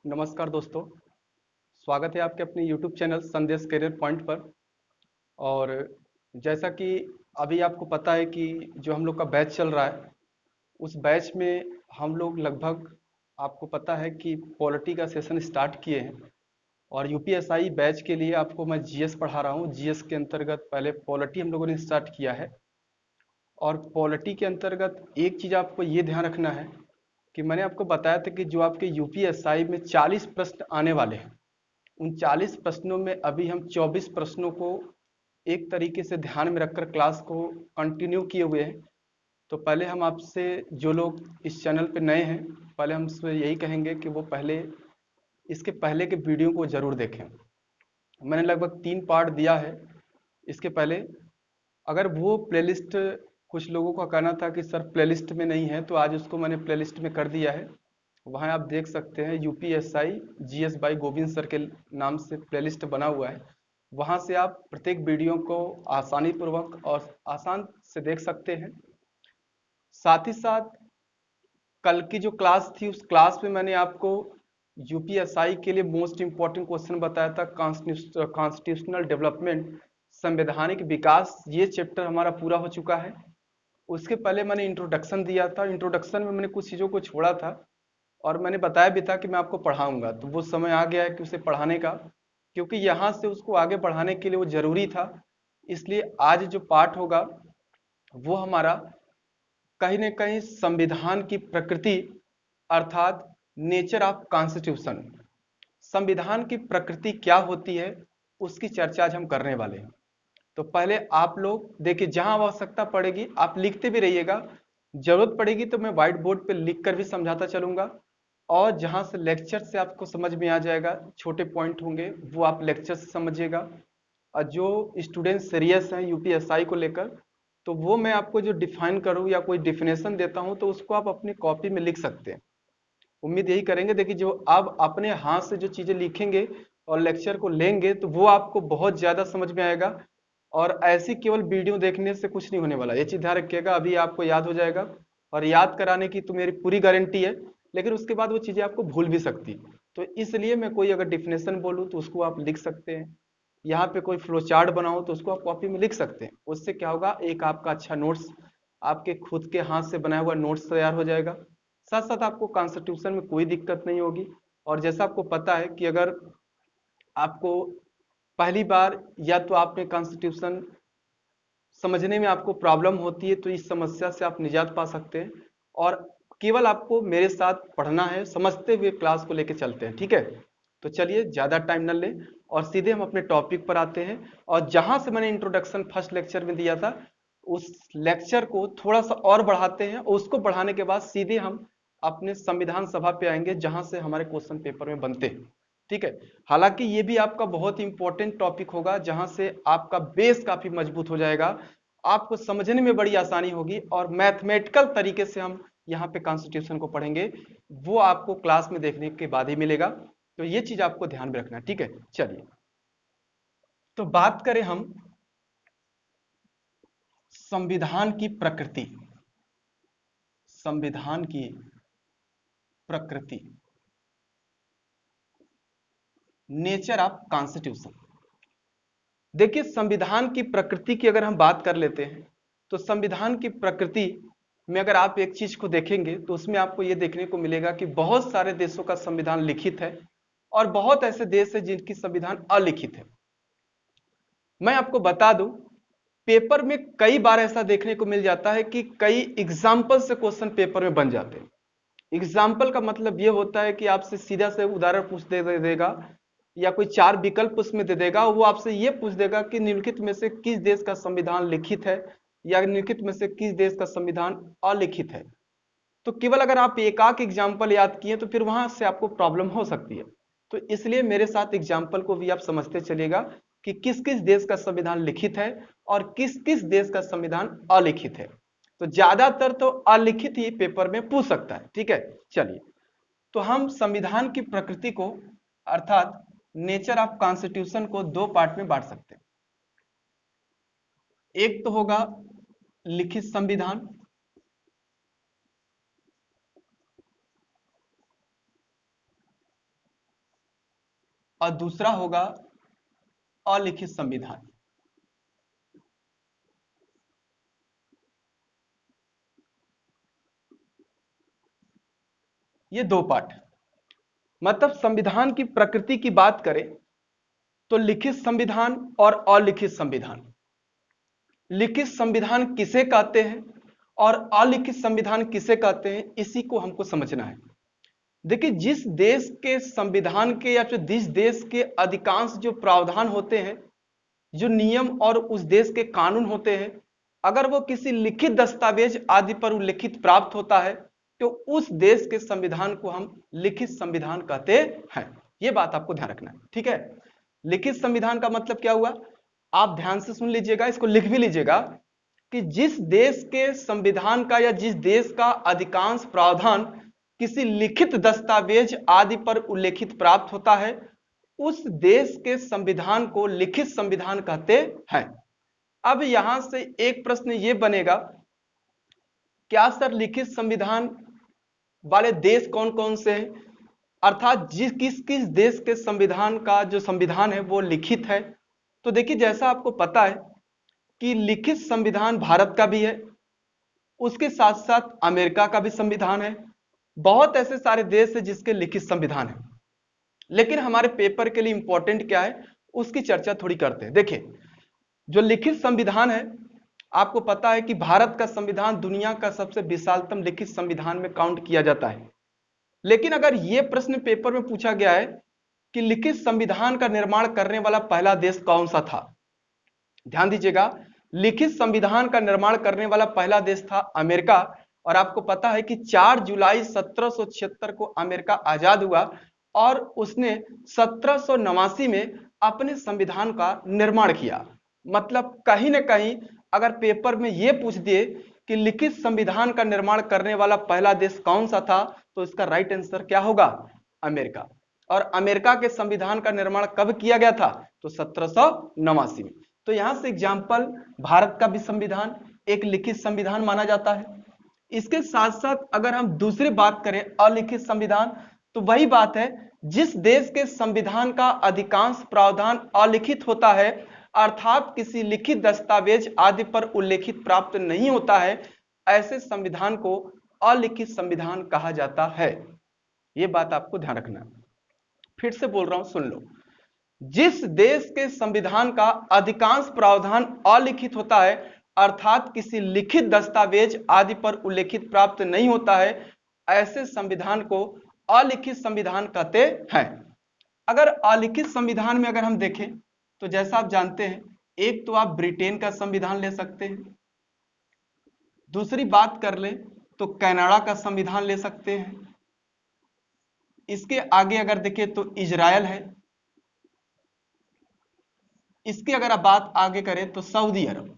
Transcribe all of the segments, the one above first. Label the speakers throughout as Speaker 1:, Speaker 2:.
Speaker 1: नमस्कार दोस्तों। स्वागत है आपके अपने YouTube चैनल संदेश करियर पॉइंट पर। और जैसा कि अभी आपको पता है कि जो हम लोग का बैच चल रहा है, उस बैच में हम लोग लगभग, आपको पता है कि पॉलिटी का सेशन स्टार्ट किए हैं। और यूपीएसआई बैच के लिए आपको मैं जीएस पढ़ा रहा हूँ। जीएस के अंतर्गत पहले पॉलिटी हम लोगों ने स्टार्ट किया है। और पॉलिटी के अंतर्गत एक चीज़ आपको ये ध्यान रखना है कि मैंने आपको बताया था कि जो आपके यूपीएसआई में 40 प्रश्न आने वाले हैं, उन 40 प्रश्नों में अभी हम 24 प्रश्नों को एक तरीके से ध्यान में रखकर क्लास को कंटिन्यू किए हुए हैं। तो पहले हम आपसे, जो लोग इस चैनल पे नए हैं, पहले हम उससे यही कहेंगे कि वो पहले इसके पहले के वीडियो को ज़रूर देखें। मैंने लगभग 3 पार्ट दिया है इसके पहले। अगर वो प्लेलिस्ट, कुछ लोगों का कहना था कि सर प्लेलिस्ट में नहीं है, तो आज उसको मैंने प्लेलिस्ट में कर दिया है। वहाँ आप देख सकते हैं UPSI GS by Govind sir के नाम से प्लेलिस्ट बना हुआ है। वहाँ से आप प्रत्येक वीडियो को आसानी पूर्वक और आसान से देख सकते हैं। साथ ही साथ कल की जो क्लास थी, उस क्लास में मैंने आपको यूपीएसआई के लिए मोस्ट इंपॉर्टेंट क्वेश्चन बताया था, कॉन्स्टिट्यूशनल डेवलपमेंट, संवैधानिक विकास। ये चैप्टर हमारा पूरा हो चुका है। उसके पहले मैंने इंट्रोडक्शन दिया था। इंट्रोडक्शन में मैंने कुछ चीज़ों को छोड़ा था और मैंने बताया भी था कि मैं आपको पढ़ाऊंगा। तो वो समय आ गया है कि उसे पढ़ाने का, क्योंकि यहाँ से उसको आगे बढ़ाने के लिए वो जरूरी था। इसलिए आज जो पाठ होगा वो हमारा कहीं न कहीं संविधान की प्रकृति, अर्थात नेचर ऑफ कॉन्स्टिट्यूशन, संविधान की प्रकृति क्या होती है, उसकी चर्चा आज हम करने वाले हैं। तो पहले आप लोग देखिए, जहां आवश्यकता पड़ेगी आप लिखते भी रहिएगा। जरूरत पड़ेगी तो मैं व्हाइट बोर्ड पे लिख कर भी समझाता चलूंगा। और जहां से लेक्चर से आपको समझ में आ जाएगा, छोटे पॉइंट होंगे, वो आप लेक्चर से समझिएगा। और जो स्टूडेंट सीरियस हैं यूपीएसआई को लेकर, तो वो मैं आपको जो डिफाइन करूँ या कोई डिफिनेशन देता हूं, तो उसको आप अपनी कॉपी में लिख सकते हैं। उम्मीद यही करेंगे। देखिए, जो आप अपने हाथ से जो चीजें लिखेंगे और लेक्चर को लेंगे, तो वो आपको बहुत ज्यादा समझ में आएगा। और ऐसी केवल वीडियो देखने से कुछ नहीं होने वाला, ये चीज ध्यान रखिएगा। अभी आपको याद हो जाएगा, और याद कराने की तो मेरी पूरी गारंटी है, लेकिन उसके बाद वो चीजें आपको भूल भी सकती। तो इसलिए मैं कोई अगर डिफिनेशन बोलूँ तो उसको आप लिख सकते हैं। यहाँ पे कोई फ्लो चार्ट बनाओ तो उसको आप कॉपी में लिख सकते हैं। उससे क्या होगा, एक आपका अच्छा नोट्स, आपके खुद के हाथ से बनाया हुआ नोट्स तैयार हो जाएगा। साथ साथ आपको कॉन्स्टिट्यूशन में कोई दिक्कत नहीं होगी। और जैसा आपको पता है कि अगर आपको पहली बार या तो आपने कॉन्स्टिट्यूशन समझने में आपको प्रॉब्लम होती है, तो इस समस्या से आप निजात पा सकते हैं। और केवल आपको मेरे साथ पढ़ना है, समझते हुए क्लास को लेकर चलते हैं, ठीक है। तो चलिए ज़्यादा टाइम न लें और सीधे हम अपने टॉपिक पर आते हैं। और जहां से मैंने इंट्रोडक्शन फर्स्ट लेक्चर में दिया था, उस लेक्चर को थोड़ा सा और बढ़ाते हैं, और उसको बढ़ाने के बाद सीधे हम अपने संविधान सभा पे आएंगे, जहां से हमारे क्वेश्चन पेपर में बनते हैं, ठीक है। हालांकि ये भी आपका बहुत इंपॉर्टेंट टॉपिक होगा, जहां से आपका बेस काफी मजबूत हो जाएगा, आपको समझने में बड़ी आसानी होगी। और मैथमेटिकल तरीके से हम यहाँ पे कॉन्स्टिट्यूशन को पढ़ेंगे, वो आपको क्लास में देखने के बाद ही मिलेगा। तो ये चीज आपको ध्यान में रखना है, ठीक है। चलिए, तो बात करें हम संविधान की प्रकृति। संविधान की प्रकृति, नेचर ऑफ कॉन्स्टिट्यूशन। देखिए, संविधान की प्रकृति की अगर हम बात कर लेते हैं, तो संविधान की प्रकृति में अगर आप एक चीज को देखेंगे, तो उसमें आपको यह देखने को मिलेगा कि बहुत सारे देशों का संविधान लिखित है और बहुत ऐसे देश है जिनकी संविधान अलिखित है। मैं आपको बता दूं, पेपर में कई बार ऐसा देखने को मिल जाता है कि कई एग्जाम्पल से क्वेश्चन पेपर में बन जाते हैं। एग्जाम्पल का मतलब यह होता है कि आपसे सीधा से उदाहरण पूछ दे देगा, या कोई 4 विकल्प उसमें दे देगा। वो आपसे यह पूछ देगा कि निम्नलिखित में से किस देश का संविधान लिखित है, या निम्नलिखित में से किस देश का संविधान अलिखित है। तो केवल अगर आप एक आध एग्जाम्पल याद किए, तो फिर वहां से आपको प्रॉब्लम हो सकती है। तो इसलिए मेरे साथ एग्जाम्पल को भी आप समझते चलिएगा कि किस किस देश का संविधान लिखित है और किस किस देश का संविधान अलिखित है। तो ज्यादातर तो अलिखित ही पेपर में पूछ सकता है, ठीक है। चलिए, तो हम संविधान की प्रकृति को, अर्थात नेचर ऑफ कॉन्स्टिट्यूशन को, 2 पार्ट में बांट सकते हैं। एक तो होगा लिखित संविधान, और दूसरा होगा अलिखित संविधान। ये दो पार्ट, मतलब संविधान की प्रकृति की बात करें तो लिखित संविधान और अलिखित संविधान। लिखित संविधान किसे कहते हैं और अलिखित संविधान किसे कहते हैं, इसी को हमको समझना है। देखिए, जिस देश के संविधान के या फिर जिस देश के अधिकांश जो प्रावधान होते हैं, जो नियम और उस देश के कानून होते हैं, अगर वो किसी लिखित दस्तावेज आदि पर उल्लिखित प्राप्त होता है तो उस देश के संविधान को हम लिखित संविधान कहते हैं। ये बात आपको ध्यान रखना है, ठीक है। लिखित संविधान का मतलब क्या हुआ, आप ध्यान से सुन लीजिएगा, इसको लिख भी लीजिएगा कि जिस देश के संविधान का या जिस देश का अधिकांश प्रावधान किसी लिखित दस्तावेज आदि पर उल्लेखित प्राप्त होता है, उस देश के संविधान को लिखित संविधान कहते हैं। अब यहां से एक प्रश्न यह बनेगा, क्या सर लिखित संविधान वाले देश कौन कौन से हैं, अर्थात जिस किस किस देश के संविधान का जो संविधान है वो लिखित है। तो देखिए, जैसा आपको पता है कि लिखित संविधान भारत का भी है, उसके साथ साथ अमेरिका का भी संविधान है, बहुत ऐसे सारे देश है जिसके लिखित संविधान है। लेकिन हमारे पेपर के लिए इंपॉर्टेंट क्या है उसकी चर्चा थोड़ी करते हैं। देखिए, जो लिखित संविधान है, आपको पता है कि भारत का संविधान दुनिया का सबसे विशालतम लिखित संविधान में काउंट किया जाता है। लेकिन अगर यह प्रश्न पेपर में पूछा गया है कि लिखित संविधान का निर्माण करने वाला पहला देश कौन सा था, ध्यान दीजिएगा, लिखित संविधान का निर्माण करने वाला पहला देश था अमेरिका। और आपको पता है कि 4 जुलाई 1776 को अमेरिका आजाद हुआ और उसने 1789 में अपने संविधान का निर्माण किया। मतलब कहीं ना कहीं अगर पेपर में यह पूछ दिए कि लिखित संविधान का निर्माण करने वाला पहला देश कौन सा था, तो इसका राइट आंसर क्या होगा, अमेरिका। और अमेरिका के संविधान का निर्माण कब किया गया था, तो 1789 में। तो यहां से एग्जाम्पल, भारत का भी संविधान एक लिखित संविधान माना जाता है। इसके साथ साथ अगर हम दूसरी बात करें अलिखित संविधान, तो वही बात है, जिस देश के संविधान का अधिकांश प्रावधान अलिखित होता है, अर्थात किसी लिखित दस्तावेज आदि पर उल्लेखित प्राप्त नहीं होता है, ऐसे संविधान को अलिखित संविधान कहा जाता है। यह बात आपको ध्यान रखना है। फिर से बोल रहा हूं, सुन लो, जिस देश के संविधान का अधिकांश प्रावधान अलिखित होता है, अर्थात किसी लिखित दस्तावेज आदि पर उल्लेखित प्राप्त नहीं होता है, ऐसे संविधान को अलिखित संविधान कहते हैं। अगर अलिखित संविधान में अगर हम देखें तो जैसा आप जानते हैं, एक तो आप ब्रिटेन का संविधान ले सकते हैं, दूसरी बात कर लें तो कनाडा का संविधान ले सकते हैं, इसके आगे अगर देखें तो इजराइल है, इसकी अगर आप बात आगे करें तो सऊदी अरब।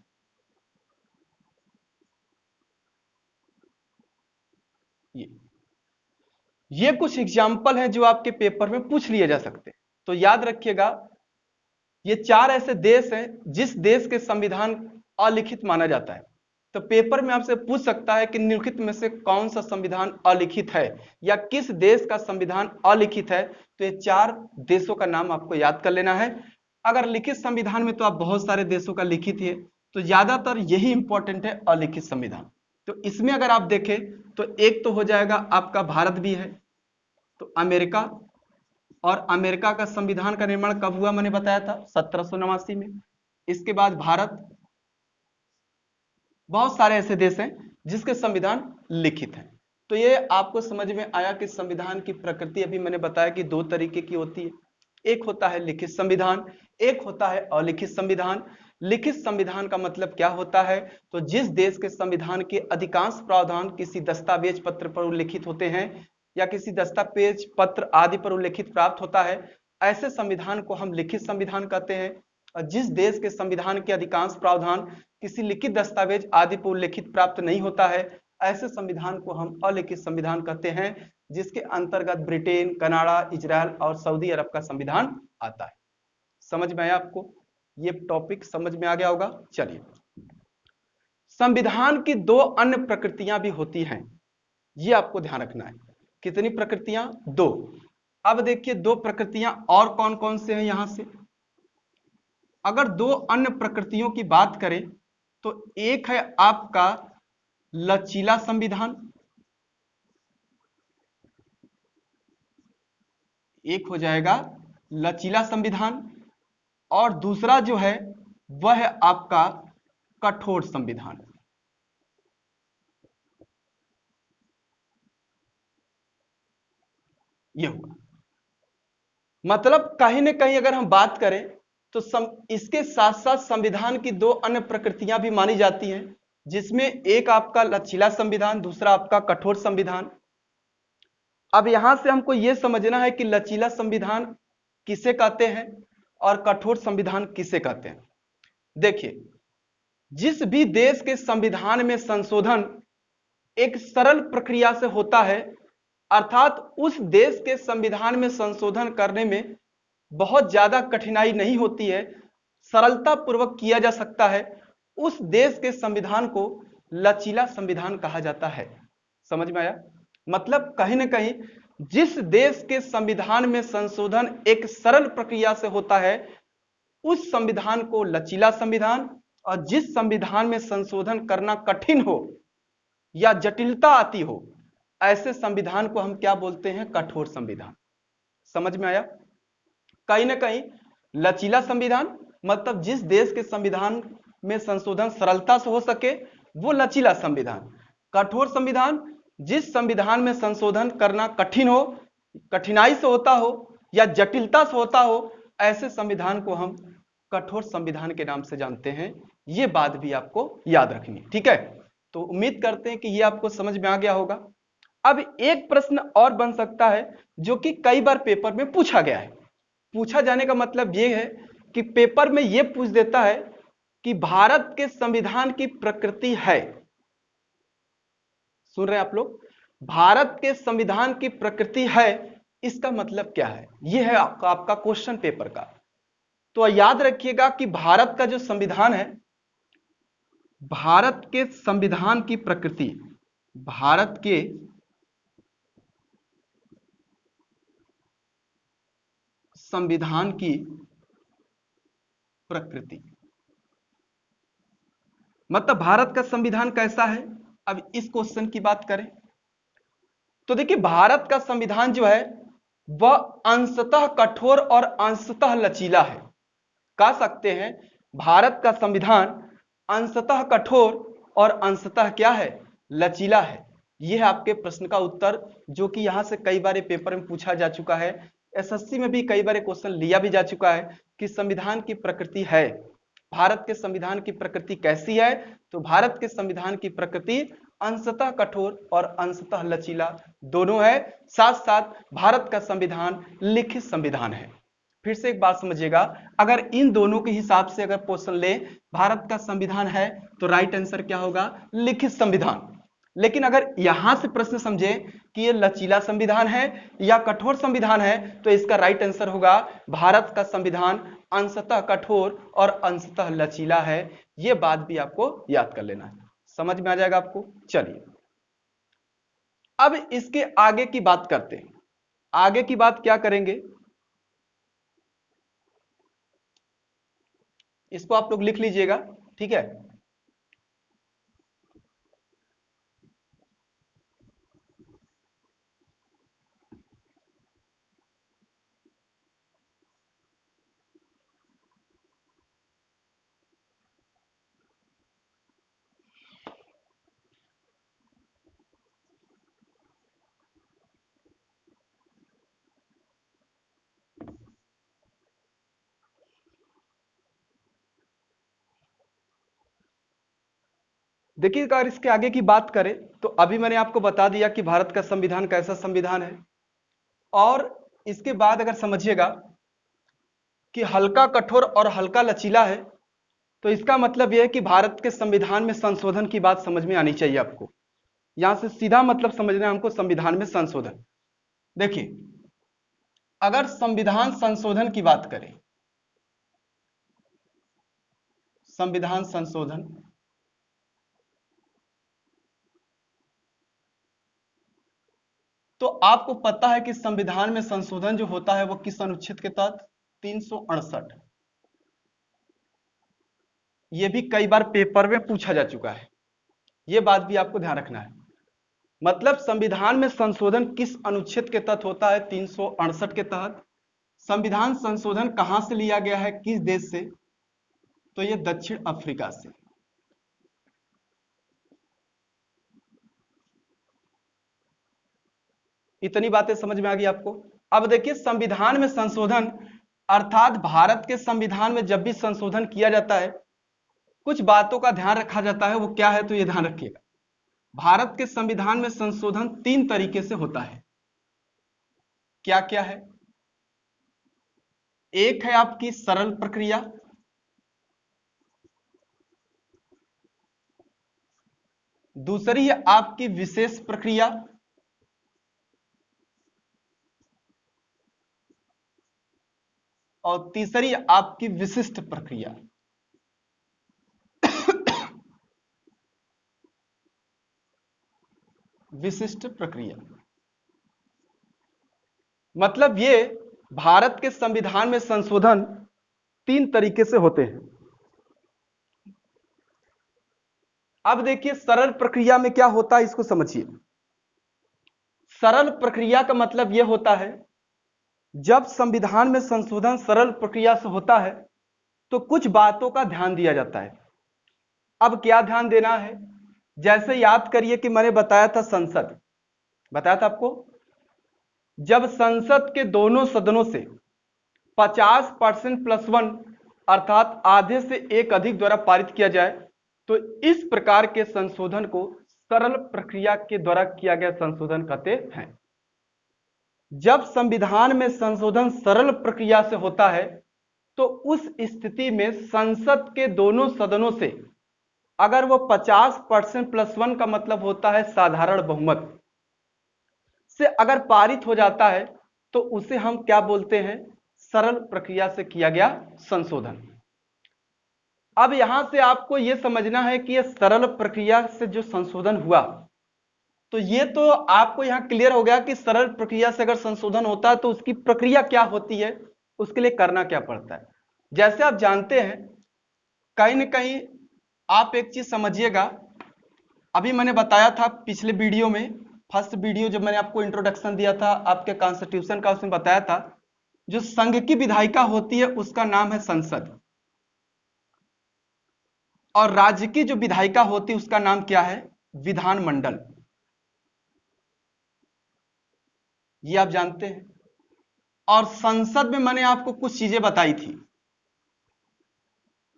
Speaker 1: ये कुछ एग्जाम्पल हैं जो आपके पेपर में पूछ लिए जा सकते हैं। तो याद रखिएगा, ये 4 ऐसे देश हैं जिस देश के संविधान अलिखित माना जाता है। तो पेपर में आपसे पूछ सकता है कि निम्नलिखित में से कौन सा संविधान अलिखित है या किस देश का संविधान अलिखित है। तो ये 4 देशों का नाम आपको याद कर लेना है। अगर लिखित संविधान में तो आप बहुत सारे देशों का लिखित है, तो ज्यादातर यही इंपॉर्टेंट है, अलिखित संविधान। तो इसमें अगर आप देखें तो एक तो हो जाएगा आपका भारत भी है, तो अमेरिका, और अमेरिका का संविधान का निर्माण कब हुआ, मैंने बताया था 1789 में। इसके बाद भारत, बहुत सारे ऐसे देश हैं जिसके संविधान लिखित हैं। तो ये आपको समझ में आया कि संविधान की प्रकृति अभी मैंने बताया कि 2 तरीके की होती है, एक होता है लिखित संविधान, एक होता है अलिखित संविधान। लिखित संविधान का मतलब क्या होता है, तो जिस देश के संविधान के अधिकांश प्रावधान किसी दस्तावेज पत्र पर उल्लिखित होते हैं या किसी दस्तावेज पत्र आदि पर उल्लेखित प्राप्त होता है, ऐसे संविधान को हम लिखित संविधान कहते हैं। और जिस देश के संविधान के अधिकांश प्रावधान किसी लिखित दस्तावेज आदि पर उल्लेखित प्राप्त नहीं होता है, ऐसे संविधान को हम अलिखित संविधान कहते हैं, जिसके अंतर्गत ब्रिटेन, कनाडा, इजराइल और सऊदी अरब का संविधान आता है। समझ में आया आपको, ये टॉपिक समझ में आ गया होगा। चलिए, संविधान की 2 अन्य प्रकृतियां भी होती हैं, ये आपको ध्यान रखना है। कितनी प्रकृतियां, 2। अब देखिए दो प्रकृतियां और कौन कौन से हैं यहां से। अगर दो अन्य प्रकृतियों की बात करें तो एक है आपका लचीला संविधान, एक हो जाएगा लचीला संविधान, और दूसरा जो है वह है आपका कठोर संविधान। यह हुआ मतलब कहीं ना कहीं अगर हम बात करें तो इसके साथ साथ संविधान की दो अन्य प्रकृतियां भी मानी जाती हैं, जिसमें एक आपका लचीला संविधान, दूसरा आपका कठोर संविधान। अब यहां से हमको यह समझना है कि लचीला संविधान किसे कहते हैं और कठोर संविधान किसे कहते हैं। देखिए, जिस भी देश के संविधान में संशोधन एक सरल प्रक्रिया से होता है, अर्थात उस देश के संविधान में संशोधन करने में बहुत ज्यादा कठिनाई नहीं होती है, सरलता पूर्वक किया जा सकता है, उस देश के संविधान को लचीला संविधान कहा जाता है। समझ में आया? मतलब कहीं ना कहीं जिस देश के संविधान में संशोधन एक सरल प्रक्रिया से होता है उस संविधान को लचीला संविधान, और जिस संविधान में संशोधन करना कठिन हो या जटिलता आती हो ऐसे संविधान को हम क्या बोलते हैं? कठोर संविधान। समझ में आया? कहीं ना कहीं लचीला संविधान मतलब जिस देश के संविधान में संशोधन सरलता से हो सके वो लचीला संविधान। कठोर संविधान जिस संविधान में संशोधन करना कठिन हो, कठिनाई से होता हो या जटिलता से होता हो, ऐसे संविधान को हम कठोर संविधान के नाम से जानते हैं। ये बात भी आपको याद रखनी, ठीक है? तो उम्मीद करते हैं कि ये आपको समझ में आ गया होगा। अब एक प्रश्न और बन सकता है जो कि कई बार पेपर में पूछा गया है। पूछा जाने का मतलब यह है कि पेपर में यह पूछ देता है कि भारत के संविधान की प्रकृति है, सुन रहे हैं आप लोग, भारत के संविधान की प्रकृति है, इसका मतलब क्या है? यह है आपका क्वेश्चन पेपर का। तो याद रखिएगा कि भारत का जो संविधान है, भारत के संविधान की प्रकृति, भारत के संविधान की प्रकृति मतलब भारत का संविधान कैसा है। अब इस क्वेश्चन की बात करें तो देखिए, भारत का संविधान जो है वह अंशतः कठोर और अंशतः लचीला है। कह सकते हैं भारत का संविधान अंशतः कठोर और अंशतः क्या है? लचीला है। यह है आपके प्रश्न का उत्तर, जो कि यहां से कई बार पेपर में पूछा जा चुका है। एसएससी में भी कई बार क्वेश्चन लिया भी जा चुका है कि संविधान की प्रकृति है, भारत के संविधान की प्रकृति कैसी है? तो भारत के संविधान की प्रकृति अंशतः कठोर और अंशतः लचीला दोनों है। साथ साथ भारत का संविधान लिखित संविधान है। फिर से एक बात समझिएगा, अगर इन दोनों के हिसाब से अगर क्वेश्चन ले भारत का संविधान है तो राइट आंसर क्या होगा? लिखित संविधान। लेकिन अगर यहां से प्रश्न समझे कि ये लचीला संविधान है या कठोर संविधान है तो इसका राइट आंसर होगा भारत का संविधान अंशतः कठोर और अंशतः लचीला है। यह बात भी आपको याद कर लेना है। समझ में आ जाएगा आपको? चलिए अब इसके आगे की बात करते हैं। आगे की बात क्या करेंगे इसको आप लोग लिख लीजिएगा, ठीक है? देखिए, अगर इसके आगे की बात करें तो अभी मैंने आपको बता दिया कि भारत का संविधान कैसा संविधान है, और इसके बाद अगर समझिएगा कि हल्का कठोर और हल्का लचीला है तो इसका मतलब यह है कि भारत के संविधान में संशोधन की बात समझ में आनी चाहिए आपको। यहां से सीधा मतलब समझना है हमको संविधान में संशोधन। देखिए, अगर संविधान संशोधन की बात करें, संविधान संशोधन तो आपको पता है कि संविधान में संशोधन जो होता है वो किस अनुच्छेद के तहत? 368। ये भी कई बार पेपर में पूछा जा चुका है, ये बात भी आपको ध्यान रखना है। मतलब संविधान में संशोधन किस अनुच्छेद के तहत होता है? 368 के तहत। संविधान संशोधन कहां से लिया गया है, किस देश से? तो ये दक्षिण अफ्रीका से। इतनी बातें समझ में आ गई आपको? अब देखिए, संविधान में संशोधन अर्थात भारत के संविधान में जब भी संशोधन किया जाता है कुछ बातों का ध्यान रखा जाता है। वो क्या है तो ये ध्यान रखिएगा। भारत के संविधान में संशोधन 3 तरीके से होता है। क्या क्या है? एक है आपकी सरल प्रक्रिया, दूसरी है आपकी विशेष प्रक्रिया, और तीसरी आपकी विशिष्ट प्रक्रिया। विशिष्ट प्रक्रिया मतलब ये भारत के संविधान में संशोधन 3 तरीके से होते हैं। अब देखिए, सरल प्रक्रिया में क्या होता है इसको समझिए। सरल प्रक्रिया का मतलब यह होता है जब संविधान में संशोधन सरल प्रक्रिया से होता है तो कुछ बातों का ध्यान दिया जाता है। अब क्या ध्यान देना है? जैसे याद करिए कि मैंने बताया था संसद, बताया था आपको, जब संसद के दोनों सदनों से 50% + 1 अर्थात आधे से एक अधिक द्वारा पारित किया जाए तो इस प्रकार के संशोधन को सरल प्रक्रिया के द्वारा किया गया संशोधन कहते हैं। जब संविधान में संशोधन सरल प्रक्रिया से होता है तो उस स्थिति में संसद के दोनों सदनों से अगर वो 50% + 1 का मतलब होता है साधारण बहुमत से अगर पारित हो जाता है तो उसे हम क्या बोलते हैं? सरल प्रक्रिया से किया गया संशोधन। अब यहां से आपको यह समझना है कि यह सरल प्रक्रिया से जो संशोधन हुआ तो ये तो आपको यहां क्लियर हो गया कि सरल प्रक्रिया से अगर संशोधन होता है तो उसकी प्रक्रिया क्या होती है, उसके लिए करना क्या पड़ता है। जैसे आप जानते हैं, कहीं ना कहीं आप एक चीज समझिएगा, अभी मैंने बताया था पिछले वीडियो में, फर्स्ट वीडियो जब मैंने आपको इंट्रोडक्शन दिया था आपके कॉन्स्टिट्यूशन का, उसमें बताया था जो संघ की विधायिका होती है उसका नाम है संसद, और राज्य की जो विधायिका होती है उसका नाम क्या है? विधानमंडल। ये आप जानते हैं। और संसद में मैंने आपको कुछ चीजें बताई थी,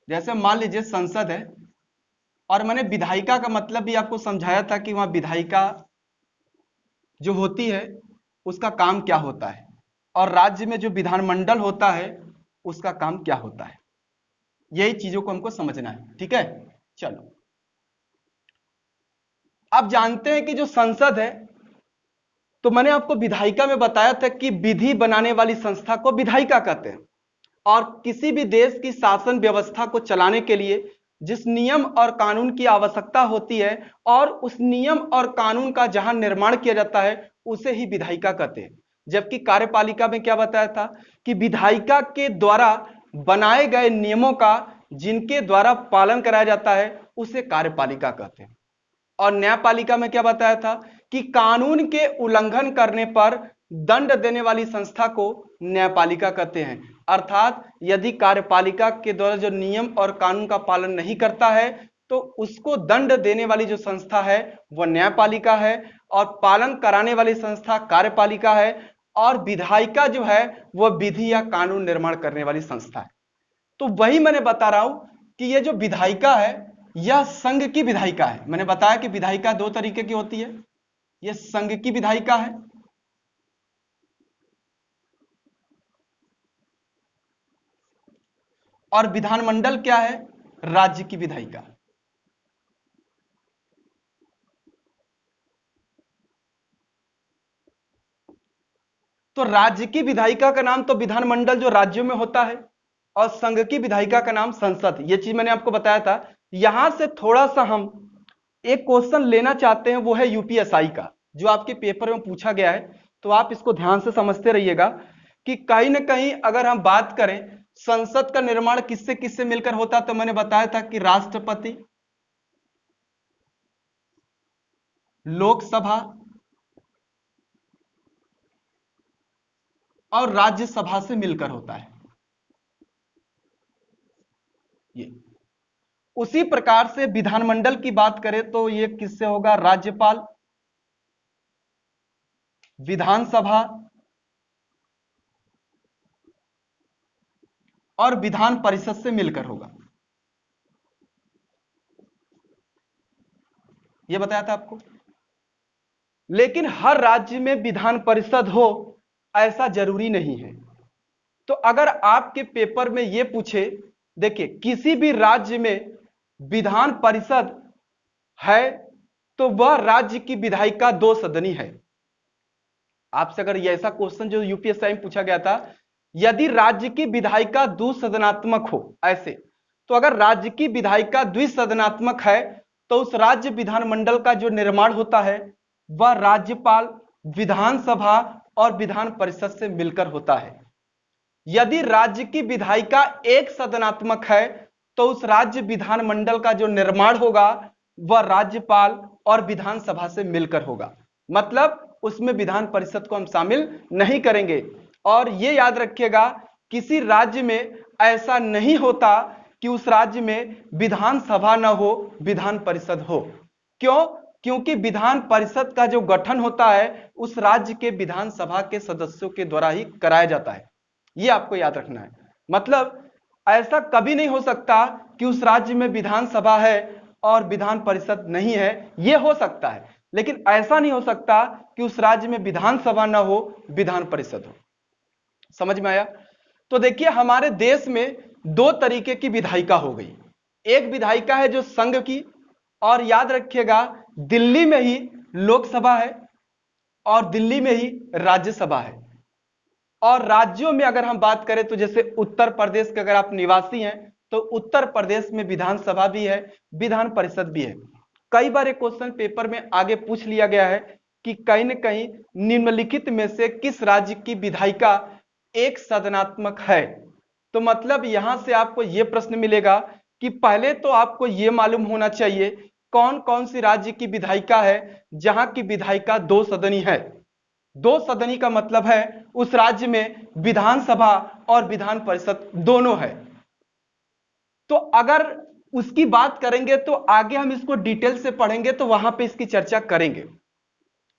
Speaker 1: जैसे मान लीजिए संसद है और मैंने विधायिका का मतलब भी आपको समझाया था कि वहां विधायिका जो होती है उसका काम क्या होता है, और राज्य में जो विधानमंडल होता है उसका काम क्या होता है। यही चीजों को हमको समझना है, ठीक है। चलो, आप जानते हैं कि जो संसद है, तो मैंने आपको विधायिका में बताया था कि विधि बनाने वाली संस्था को विधायिका कहते हैं, और किसी भी देश की शासन व्यवस्था को चलाने के लिए जिस नियम और कानून की आवश्यकता होती है और उस नियम और कानून का जहां निर्माण किया जाता है उसे ही विधायिका कहते हैं। जबकि कार्यपालिका में क्या बताया था कि विधायिका के द्वारा बनाए गए नियमों का जिनके द्वारा पालन कराया जाता है उसे कार्यपालिका कहते हैं। और न्यायपालिका में क्या बताया था कि कानून के उल्लंघन करने पर दंड देने वाली संस्था को न्यायपालिका कहते हैं। अर्थात यदि कार्यपालिका के द्वारा जो नियम और कानून का पालन नहीं करता है तो उसको दंड देने वाली जो संस्था है वह न्यायपालिका है, और पालन कराने वाली संस्था कार्यपालिका है, और विधायिका जो है वह विधि या कानून निर्माण करने वाली संस्था है। तो वही मैंने बता रहा हूं कि यह जो विधायिका है यह संघ की विधायिका है। मैंने बताया कि विधायिका 2 तरीके की होती है, यह संघ की विधायिका है और विधानमंडल क्या है? राज्य की विधायिका। तो राज्य की विधायिका का नाम तो विधानमंडल जो राज्यों में होता है, और संघ की विधायिका का नाम संसद। यह चीज मैंने आपको बताया था। यहां से थोड़ा सा हम एक क्वेश्चन लेना चाहते हैं, वो है यूपीएसआई का। जो आपके पेपर में पूछा गया है, तो आप इसको ध्यान से समझते रहिएगा कि कहीं ना कहीं अगर हम बात करें संसद का निर्माण किससे किससे मिलकर होता है, तो मैंने बताया था कि राष्ट्रपति, लोकसभा और राज्यसभा से मिलकर होता है। ये उसी प्रकार से विधानमंडल की बात करें तो ये किससे होगा, राज्यपाल, विधानसभा और विधान परिषद से मिलकर होगा। ये बताया था आपको। लेकिन हर राज्य में विधान परिषद हो ऐसा जरूरी नहीं है। तो अगर आपके पेपर में यह पूछे, देखिए किसी भी राज्य में विधान परिषद है तो वह राज्य की विधायिका 2 सदनी है। आपसे अगर ये ऐसा क्वेश्चन जो यूपीएससी में पूछा गया था, यदि राज्य की विधायिका द्विसदनात्मक हो ऐसे, तो अगर राज्य की विधायिका द्विसदनात्मक है तो उस राज्य विधानमंडल का जो निर्माण होता है वह राज्यपाल, विधानसभा और विधान परिषद से मिलकर होता है। यदि राज्य की विधायिका एक सदनात्मक है तो उस राज्य विधानमंडल का जो निर्माण होगा वह राज्यपाल और विधानसभा से मिलकर होगा। मतलब उसमें विधान परिषद को हम शामिल नहीं करेंगे। और यह याद रखिएगा किसी राज्य में ऐसा नहीं होता कि उस राज्य में विधानसभा न हो, विधान परिषद हो। क्यों? क्योंकि विधान परिषद का जो गठन होता है उस राज्य के विधानसभा के सदस्यों के द्वारा ही कराया जाता है। यह आपको याद रखना है। मतलब ऐसा कभी नहीं हो सकता कि उस राज्य में विधानसभा है और विधान परिषद नहीं है। यह हो सकता है, लेकिन ऐसा नहीं हो सकता कि उस राज्य में विधानसभा ना हो, विधान परिषद हो। समझ में आया? तो देखिए हमारे देश में 2 तरीके की विधायिका हो गई। एक विधायिका है जो संघ की, और याद रखिएगा दिल्ली में ही लोकसभा है और दिल्ली में ही राज्यसभा है। और राज्यों में अगर हम बात करें तो जैसे उत्तर प्रदेश के अगर आप निवासी हैं तो उत्तर प्रदेश में विधानसभा भी है, विधान परिषद भी है। कई बार एक क्वेश्चन पेपर में आगे पूछ लिया गया है कि कहीं न कहीं निम्नलिखित में से किस राज्य की विधायिका एक सदनात्मक है। तो मतलब यहां से आपको यह प्रश्न मिलेगा कि पहले तो आपको यह मालूम होना चाहिए कौन कौन सी राज्य की विधायिका है जहां की विधायिका 2 सदनी है। 2 सदनी का मतलब है उस राज्य में विधानसभा और विधान परिषद दोनों है। तो अगर उसकी बात करेंगे तो आगे हम इसको डिटेल से पढ़ेंगे तो वहां पे इसकी चर्चा करेंगे।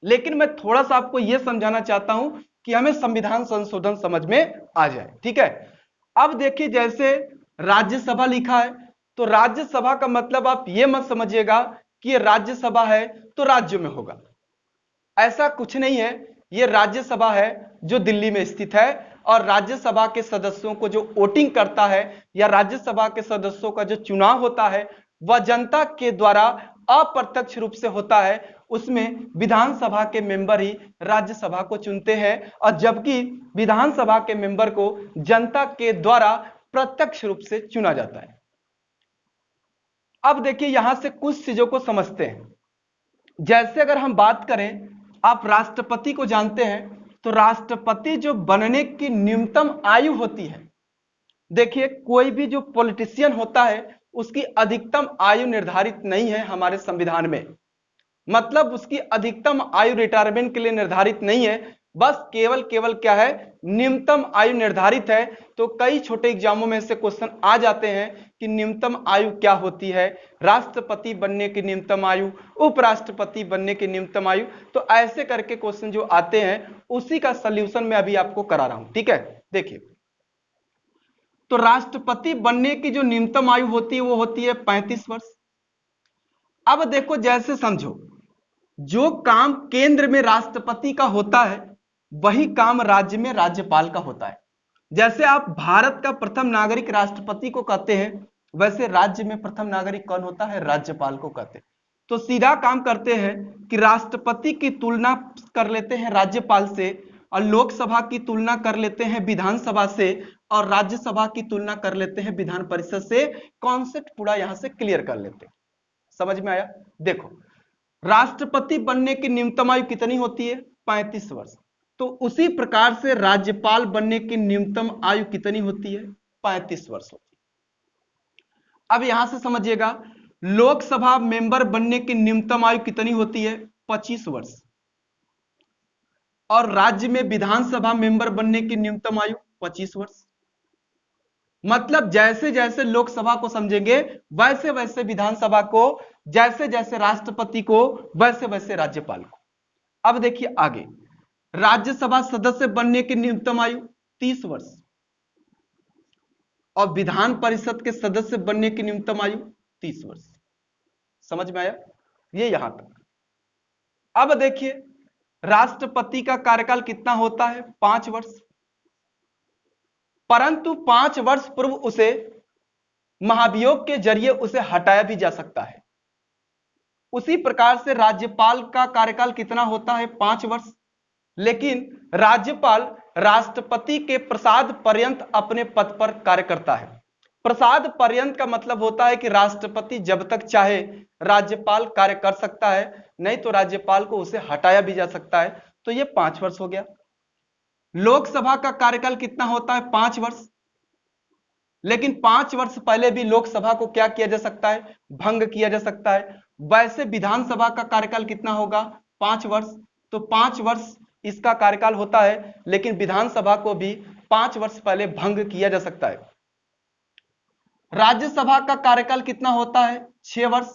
Speaker 1: लेकिन मैं थोड़ा सा आपको यह समझाना चाहता हूं कि हमें संविधान संशोधन समझ में आ जाए। ठीक है, अब देखिए जैसे राज्यसभा लिखा है तो राज्यसभा का मतलब आप यह मत समझिएगा कि यह राज्यसभा है तो राज्य में होगा, ऐसा कुछ नहीं है। यह राज्यसभा है जो दिल्ली में स्थित है और राज्यसभा के सदस्यों को जो वोटिंग करता है या राज्यसभा के सदस्यों का जो चुनाव होता है वह जनता के द्वारा अप्रत्यक्ष रूप से होता है। उसमें विधानसभा के मेंबर ही राज्यसभा को चुनते हैं और जबकि विधानसभा के मेंबर को जनता के द्वारा प्रत्यक्ष रूप से चुना जाता है। अब देखिए यहां से कुछ चीजों को समझते हैं। जैसे अगर हम बात करें, आप राष्ट्रपति को जानते हैं, तो राष्ट्रपति जो बनने की न्यूनतम आयु होती है, देखिए कोई भी जो पॉलिटिशियन होता है उसकी अधिकतम आयु निर्धारित नहीं है हमारे संविधान में। मतलब उसकी अधिकतम आयु रिटायरमेंट के लिए निर्धारित नहीं है, बस केवल क्या है, न्यूनतम आयु निर्धारित है। तो कई छोटे एग्जामों में से क्वेश्चन आ जाते हैं कि न्यूनतम आयु क्या होती है, राष्ट्रपति बनने की न्यूनतम आयु, उपराष्ट्रपति बनने की न्यूनतम आयु। तो ऐसे करके क्वेश्चन जो आते हैं उसी का सॉल्यूशन मैं अभी आपको करा रहा हूं। ठीक है, देखिए तो राष्ट्रपति बनने की जो न्यूनतम आयु होती है वो होती है 35 वर्ष। अब देखो जैसे समझो, जो काम केंद्र में राष्ट्रपति का होता है वही काम राज्य में राज्यपाल का होता है। जैसे आप भारत का प्रथम नागरिक राष्ट्रपति को कहते हैं, वैसे राज्य में प्रथम नागरिक कौन होता है, राज्यपाल को कहते हैं। तो सीधा काम करते हैं कि राष्ट्रपति की तुलना कर लेते हैं राज्यपाल से और लोकसभा की तुलना कर लेते हैं विधानसभा से और राज्यसभा की तुलना कर लेते हैं विधान परिषद से। कॉन्सेप्ट पूरा यहां से क्लियर कर लेते हैं। समझ में आया? देखो राष्ट्रपति बनने की न्यूनतम आयु कितनी होती है? 35 वर्ष। तो उसी प्रकार से राज्यपाल बनने की न्यूनतम आयु कितनी होती है? 35 वर्ष होती है। अब यहां से समझिएगा, लोकसभा मेंबर बनने की न्यूनतम आयु कितनी होती है? 25 वर्ष। और राज्य में विधानसभा मेंबर बनने की न्यूनतम आयु 25 वर्ष। मतलब जैसे जैसे लोकसभा को समझेंगे वैसे वैसे विधानसभा को, जैसे जैसे राष्ट्रपति को वैसे वैसे राज्यपाल को। अब देखिए आगे, राज्यसभा सदस्य बनने की न्यूनतम आयु 30 वर्ष और विधान परिषद के सदस्य बनने की न्यूनतम आयु 30 वर्ष। समझ में आया? ये यहां तक। अब देखिए, राष्ट्रपति का कार्यकाल कितना होता है? 5 वर्ष। परंतु 5 वर्ष पूर्व उसे महाभियोग के जरिए उसे हटाया भी जा सकता है। उसी प्रकार से राज्यपाल का कार्यकाल कितना होता है? 5 वर्ष। लेकिन राज्यपाल राष्ट्रपति के प्रसाद पर्यंत अपने पद पर कार्य करता है। प्रसाद पर्यंत का मतलब होता है कि राष्ट्रपति जब तक चाहे राज्यपाल कार्य कर सकता है, नहीं तो राज्यपाल को उसे हटाया भी जा सकता है। तो यह 5 वर्ष हो गया। लोकसभा का कार्यकाल कितना होता है? 5 वर्ष। लेकिन 5 वर्ष पहले भी लोकसभा को क्या किया जा सकता है? भंग किया जा सकता है। वैसे विधानसभा का कार्यकाल कितना होगा? 5 वर्ष। तो 5 वर्ष इसका कार्यकाल होता है, लेकिन विधानसभा को भी 5 वर्ष पहले भंग किया जा सकता है। राज्यसभा का कार्यकाल कितना होता है? 6 वर्ष।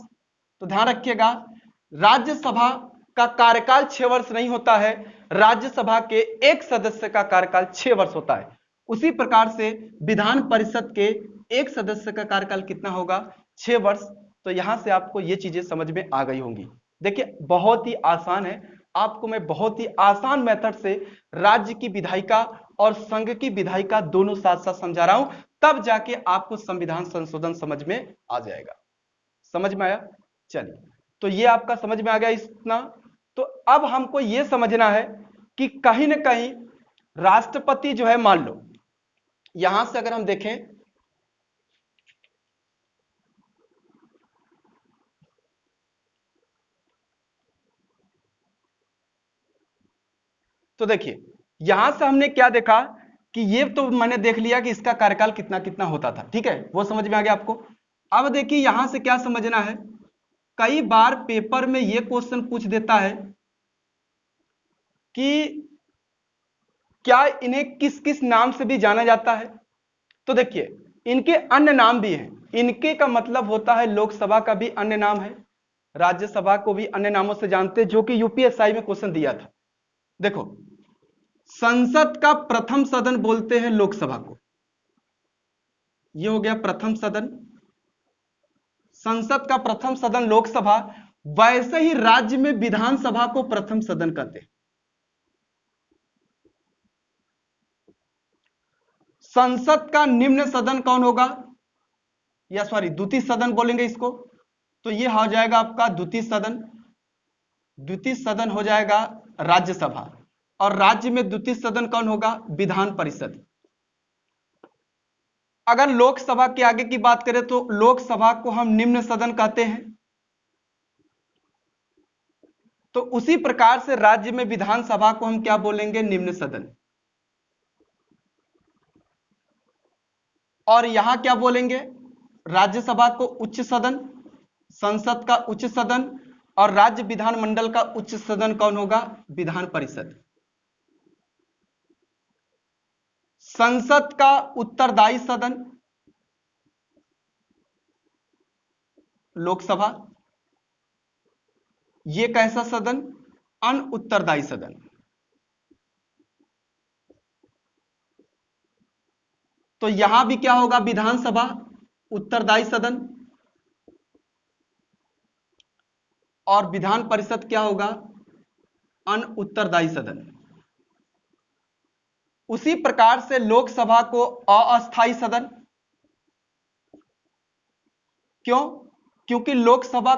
Speaker 1: तो ध्यान रखिएगा, राज्यसभा का कार्यकाल 6 वर्ष नहीं होता है, राज्यसभा के एक सदस्य का कार्यकाल 6 वर्ष होता है। उसी प्रकार से विधान परिषद के एक सदस्य का कार्यकाल कितना होगा? 6 वर्ष। तो यहां से आपको ये चीजें समझ में आ गई होंगी। देखिए बहुत ही आसान है, आपको मैं बहुत ही आसान मेथड से राज्य की विधायिका और संघ की विधायिका दोनों साथ साथ समझा रहा हूं, तब जाके आपको संविधान संशोधन समझ में आ जाएगा। समझ में आया? चलिए, तो ये आपका समझ में आ गया इतना। तो अब हमको ये समझना है कि कहीं ना कहीं राष्ट्रपति जो है, मान लो यहां से अगर हम देखें तो देखिए यहां से हमने क्या देखा कि ये तो मैंने देख लिया कि इसका कार्यकाल कितना कितना होता था, ठीक है, वो समझ में आ गया आपको। अब देखिए यहां से क्या समझना है, कई बार पेपर में ये क्वेश्चन पूछ देता है कि क्या इन्हें किस किस नाम से भी जाना जाता है। तो देखिए इनके अन्य नाम भी हैं। इनके का मतलब होता है लोकसभा का भी अन्य नाम है, राज्यसभा को भी अन्य नामों से जानते हैं, जो कि यूपीएसआई में क्वेश्चन दिया था। देखो, संसद का प्रथम सदन बोलते हैं लोकसभा को, ये हो गया प्रथम सदन। संसद का प्रथम सदन लोकसभा, वैसे ही राज्य में विधानसभा को प्रथम सदन कहते हैं। संसद का निम्न सदन कौन होगा? या सॉरी, द्वितीय सदन बोलेंगे इसको। तो ये हो जाएगा आपका द्वितीय सदन। द्वितीय सदन हो जाएगा राज्यसभा, और राज्य में द्वितीय सदन कौन होगा? विधान परिषद। अगर लोकसभा के आगे की बात करें तो लोकसभा को हम निम्न सदन कहते हैं। तो उसी प्रकार से राज्य में विधानसभा को हम क्या बोलेंगे? निम्न सदन। और यहां क्या बोलेंगे? राज्यसभा को उच्च सदन, संसद का उच्च सदन, और राज्य विधानमंडल का उच्च सदन कौन होगा? विधान परिषद। संसद का उत्तरदायी सदन लोकसभा, ये कैसा सदन? अनउत्तरदायी सदन। तो यहां भी क्या होगा? विधानसभा उत्तरदायी सदन, और विधान परिषद क्या होगा? अनउत्तरदायी सदन। उसी प्रकार से लोकसभा को अस्थायी सदन। क्यों? क्योंकि लोकसभा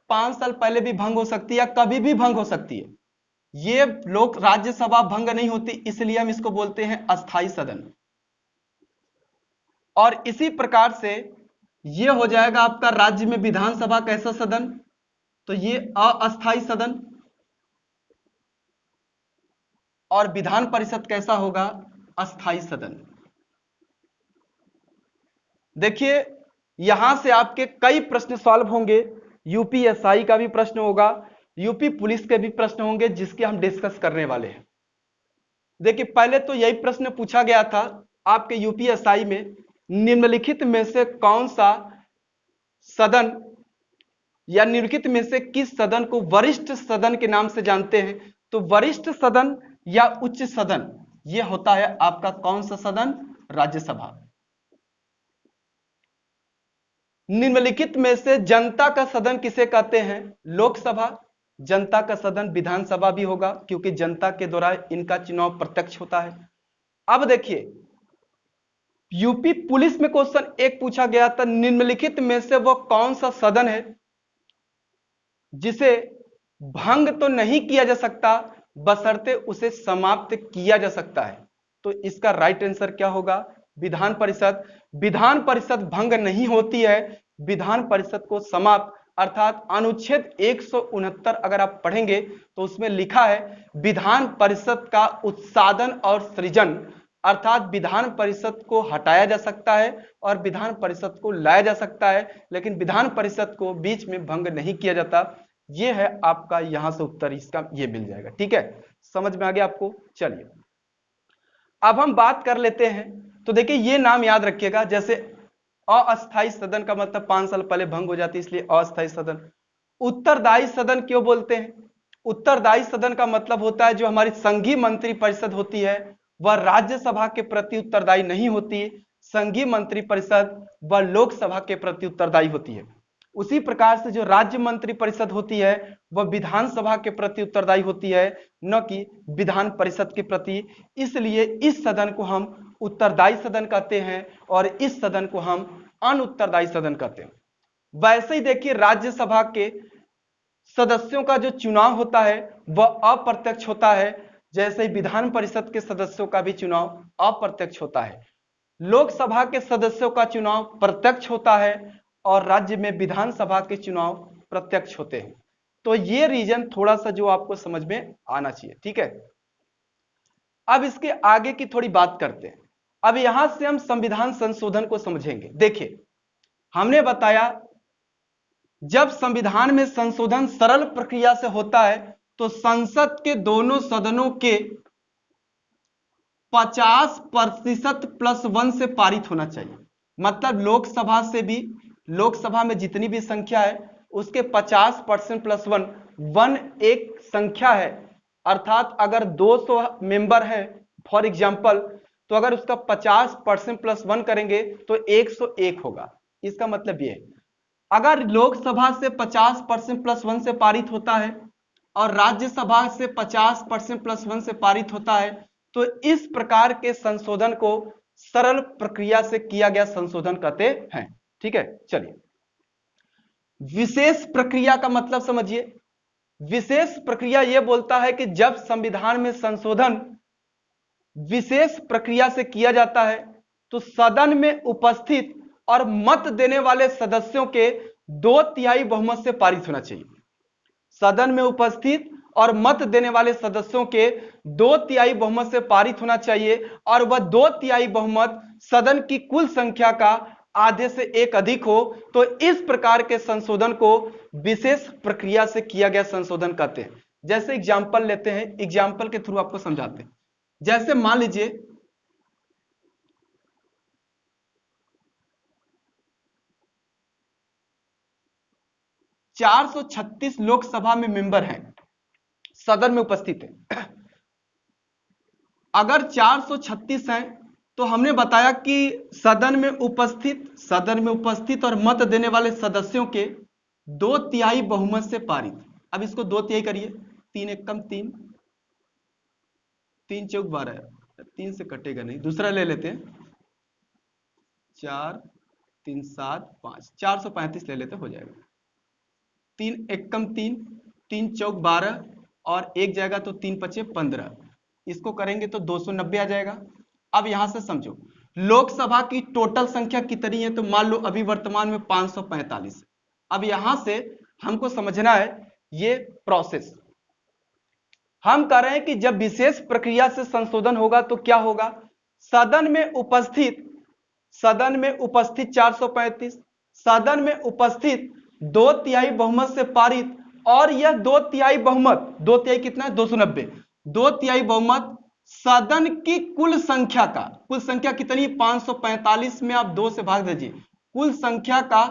Speaker 1: 5 साल पहले भी भंग हो सकती है या कभी भी भंग हो सकती है। ये लोक राज्यसभा भंग नहीं होती, इसलिए हम इसको बोलते हैं अस्थायी सदन। और इसी प्रकार से ये हो जाएगा आपका राज्य में विधानसभा कैसा सदन? तो ये अस्थाई सदन, और विधान परिषद कैसा होगा? अस्थाई सदन। देखिए यहां से आपके कई प्रश्न सॉल्व होंगे, यूपीएसआई का भी प्रश्न होगा, यूपी पुलिस के भी प्रश्न होंगे, जिसके हम डिस्कस करने वाले हैं। देखिए पहले तो यही प्रश्न पूछा गया था आपके यूपीएसआई में, निम्नलिखित में से कौन सा सदन या निम्नलिखित में से किस सदन को वरिष्ठ सदन के नाम से जानते हैं? तो वरिष्ठ सदन या उच्च सदन, यह होता है आपका कौन सा सदन? राज्यसभा। निम्नलिखित में से जनता का सदन किसे कहते हैं? लोकसभा। जनता का सदन विधानसभा भी होगा, क्योंकि जनता के द्वारा इनका चुनाव प्रत्यक्ष होता है। अब देखिए यूपी पुलिस में क्वेश्चन एक पूछा गया था, निम्नलिखित में से वो कौन सा सदन है जिसे भंग तो नहीं किया जा सकता, बशर्ते उसे समाप्त किया जा सकता है? तो इसका राइट आंसर क्या होगा? विधान परिषद। विधान परिषद भंग नहीं होती है, विधान परिषद को समाप्त, अर्थात अनुच्छेद 169 अगर आप पढ़ेंगे तो उसमें लिखा है विधान परिषद का उत्साधन और सृजन, अर्थात विधान परिषद को हटाया जा सकता है और विधान परिषद को लाया जा सकता है, लेकिन विधान परिषद को बीच में भंग नहीं किया जाता। ये है आपका यहां से उत्तर, इसका ये मिल जाएगा। ठीक है, समझ में आ गया आपको? चलिए अब हम बात कर लेते हैं। तो देखिए ये नाम याद रखिएगा, जैसे अस्थाई सदन का मतलब 5 साल पहले भंग हो जाती है, इसलिए अस्थाई सदन। उत्तरदायी सदन क्यों बोलते हैं? उत्तरदायी सदन का मतलब होता है जो हमारी संघीय मंत्री परिषद होती है वह राज्यसभा के प्रति उत्तरदायी नहीं होती, संघीय मंत्री परिषद वह लोकसभा के प्रति उत्तरदायी होती है। उसी प्रकार से जो राज्य मंत्री परिषद होती है वह विधानसभा के प्रति उत्तरदायी होती है, न कि विधान परिषद के प्रति। इसलिए इस सदन को हम उत्तरदायी सदन कहते हैं और इस सदन को हम अनुत्तरदायी सदन कहते हैं। वैसे ही देखिए राज्यसभा के सदस्यों का जो चुनाव होता है वह अप्रत्यक्ष होता है, जैसे ही विधान परिषद के सदस्यों का भी चुनाव अप्रत्यक्ष होता है। लोकसभा के सदस्यों का चुनाव प्रत्यक्ष होता है और राज्य में विधानसभा के चुनाव प्रत्यक्ष होते हैं। तो ये रीजन थोड़ा सा जो आपको समझ में आना चाहिए। ठीक है, अब इसके आगे की थोड़ी बात करते हैं। अब यहां से हम संविधान संशोधन को समझेंगे। देखिए हमने बताया जब संविधान में संशोधन सरल प्रक्रिया से होता है तो संसद के दोनों सदनों के 50% +1 से पारित होना चाहिए। मतलब लोकसभा से भी, लोकसभा में जितनी भी संख्या है उसके 50% +1, 1 एक संख्या है, अर्थात अगर 200 मेंबर है फॉर एग्जाम्पल, तो अगर उसका 50% +1 करेंगे तो 101 होगा। इसका मतलब ये अगर लोकसभा से 50% +1 से पारित होता है और राज्यसभा से 50% +1 से पारित होता है तो इस प्रकार के संशोधन को सरल प्रक्रिया से किया गया संशोधन कहते हैं। ठीक है, चलिए विशेष प्रक्रिया का मतलब समझिए। विशेष प्रक्रिया यह बोलता है कि जब संविधान में संशोधन विशेष प्रक्रिया से किया जाता है तो सदन में उपस्थित और मत देने वाले सदस्यों के 2/3 बहुमत से पारित होना चाहिए। सदन में उपस्थित और मत देने वाले सदस्यों के 2/3 बहुमत से पारित होना चाहिए और वह 2/3 बहुमत सदन की कुल संख्या का आधे से एक अधिक हो, तो इस प्रकार के संशोधन को विशेष प्रक्रिया से किया गया संशोधन कहते हैं। जैसे एग्जाम्पल लेते हैं, एग्जाम्पल के थ्रू आपको समझाते हैं। जैसे मान लीजिए 436 लोकसभा में मेंबर हैं, सदन में उपस्थित हैं। अगर 436 हैं तो हमने बताया कि सदन में उपस्थित और मत देने वाले सदस्यों के 2/3 बहुमत से पारित। अब इसको 2/3 करिए, 3 एकम 3, 3 चौक 12, 3 से कटेगा नहीं, दूसरा ले लेते हैं, 4 3 7 5, 435 ले लेते, हो जाएगा। 3 एकम 3, 3 चौक 12 और एक जाएगा तो 3 पचे 15, इसको करेंगे तो 290 आ जाएगा। अब यहां से समझो लोकसभा की टोटल संख्या कितनी है, तो मान लो अभी वर्तमान में 545। अब यहां से हमको समझना है ये प्रोसेस। हम कह रहे हैं कि जब विशेष प्रक्रिया से संशोधन होगा तो क्या होगा, सदन में उपस्थित 435, सदन में उपस्थित 2/3 बहुमत से पारित, और यह 2/3 बहुमत, 2/3 कितना है 290, 2/3 बहुमत सदन की कुल संख्या का, कुल संख्या कितनी 545 में आप 2 से भाग दीजिए, कुल संख्या का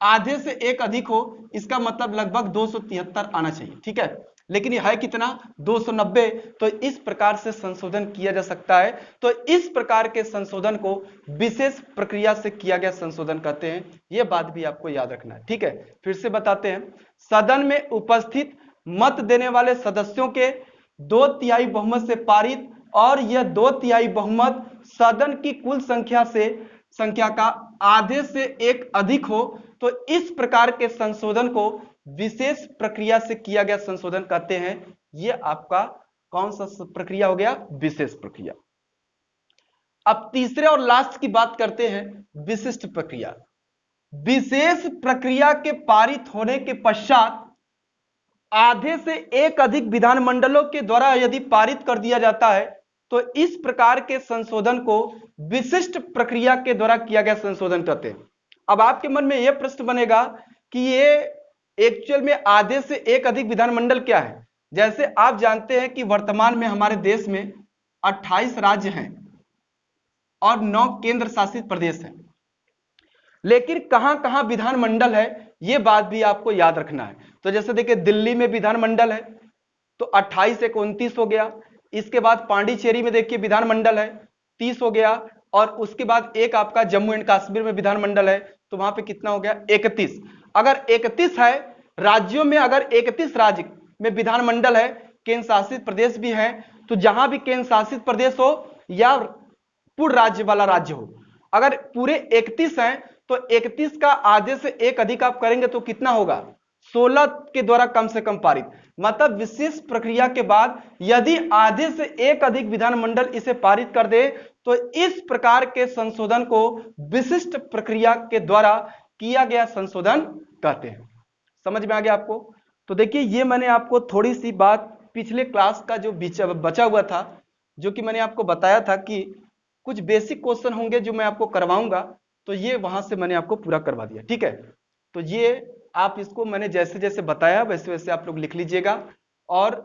Speaker 1: आधे से एक अधिक हो, इसका मतलब लगभग 273 आना चाहिए। ठीक है, लेकिन यह है कितना 290। तो इस प्रकार से संशोधन किया जा सकता है। तो इस प्रकार के संशोधन को विशेष प्रक्रिया से किया गया संशोधन कहते हैं। यह बात भी आपको याद रखना है। ठीक है, फिर से बताते हैं, सदन में उपस्थित मत देने वाले सदस्यों के 2/3 बहुमत से पारित, और यह 2/3 बहुमत सदन की कुल संख्या का आधे से एक अधिक हो, तो इस प्रकार के संशोधन को विशेष प्रक्रिया से किया गया संशोधन कहते हैं। यह आपका कौन सा प्रक्रिया हो गया, विशेष प्रक्रिया। अब तीसरे और लास्ट की बात करते हैं, विशिष्ट प्रक्रिया। विशेष प्रक्रिया के पारित होने के पश्चात आधे से एक अधिक विधानमंडलों के द्वारा यदि पारित कर दिया जाता है, तो इस प्रकार के संशोधन को विशिष्ट प्रक्रिया के द्वारा किया गया संशोधन कहते हैं। अब आपके मन में यह प्रश्न बनेगा कि ये एक्चुअल में आधे से एक अधिक विधानमंडल क्या है। जैसे आप जानते हैं कि वर्तमान में हमारे देश में 28 राज्य हैं और 9 केंद्र शासित प्रदेश हैं, लेकिन कहां कहां विधानमंडल है यह बात भी आपको याद रखना है। तो जैसे देखिए, दिल्ली में विधानमंडल है तो 28 से 29 हो गया। इसके बाद पांडिचेरी में देखिए विधानमंडल है, 30 हो गया। और उसके बाद एक आपका जम्मू एंड कश्मीर में विधानमंडल है, तो वहां पे कितना हो गया 31। अगर 31 है राज्यों में, अगर 31 राज्य में विधानमंडल है, केंद्र शासित प्रदेश भी है, तो जहां भी केंद्र शासित प्रदेश हो या पूर्ण राज्य वाला राज्य हो, अगर पूरे 31 हैं तो 31 का आधे से एक अधिक आप करेंगे तो कितना होगा 16 के द्वारा कम से कम पारित। मतलब विशेष प्रक्रिया के बाद यदि आधे से एक अधिक विधानमंडल इसे पारित कर दे, तो इस प्रकार के संशोधन को विशिष्ट प्रक्रिया के द्वारा किया गया संशोधन कहते हैं। समझ में आ गया आपको। तो देखिए, ये मैंने आपको थोड़ी सी बात पिछले क्लास का जो बचा हुआ था, जो कि मैंने आपको बताया था कि कुछ बेसिक क्वेश्चन होंगे जो मैं आपको करवाऊंगा, तो ये वहां से मैंने आपको पूरा करवा दिया। ठीक है, तो ये आप इसको मैंने जैसे जैसे बताया वैसे वैसे आप लोग लिख लीजिएगा और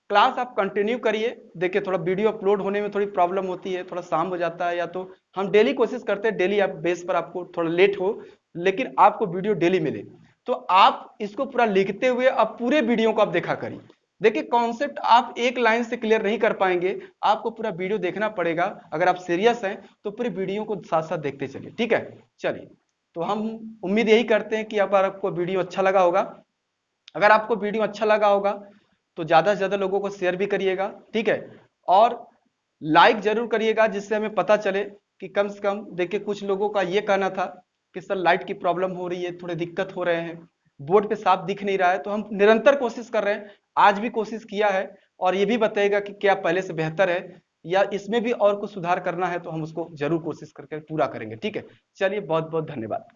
Speaker 1: क्लास आप कंटिन्यू करिए। देखिए, थोड़ा वीडियो अपलोड होने में थोड़ी प्रॉब्लम होती है, थोड़ा शाम हो जाता है, या तो हम डेली कोशिश करते हैं डेली आप बेस पर आपको थोड़ा लेट हो, लेकिन आपको वीडियो डेली मिले। तो आप इसको पूरा लिखते हुए अब पूरे वीडियो को आप देखा करिए। देखिए, कॉन्सेप्ट आप एक लाइन से क्लियर नहीं कर पाएंगे, आपको पूरा वीडियो देखना पड़ेगा। अगर आप सीरियस हैं तो पूरे वीडियो को साथ साथ देखते चलिए। ठीक है, चलिए, तो हम उम्मीद यही करते हैं कि आपको वीडियो अच्छा लगा होगा। अगर आपको वीडियो अच्छा लगा होगा तो ज़्यादा से ज़्यादा लोगों को शेयर भी करिएगा। ठीक है, और लाइक जरूर करिएगा, जिससे हमें पता चले कि कम से कम। देखिए, कुछ लोगों का ये कहना था कि सर लाइट की प्रॉब्लम हो रही है, थोड़े दिक्कत हो रहे हैं, बोर्ड पे साफ दिख नहीं रहा है। तो हम निरंतर कोशिश कर रहे हैं, आज भी कोशिश किया है, और ये भी बताएगा कि क्या पहले से बेहतर है या इसमें भी और कुछ सुधार करना है, तो हम उसको जरूर कोशिश करके पूरा करेंगे। ठीक है, चलिए, बहुत बहुत धन्यवाद।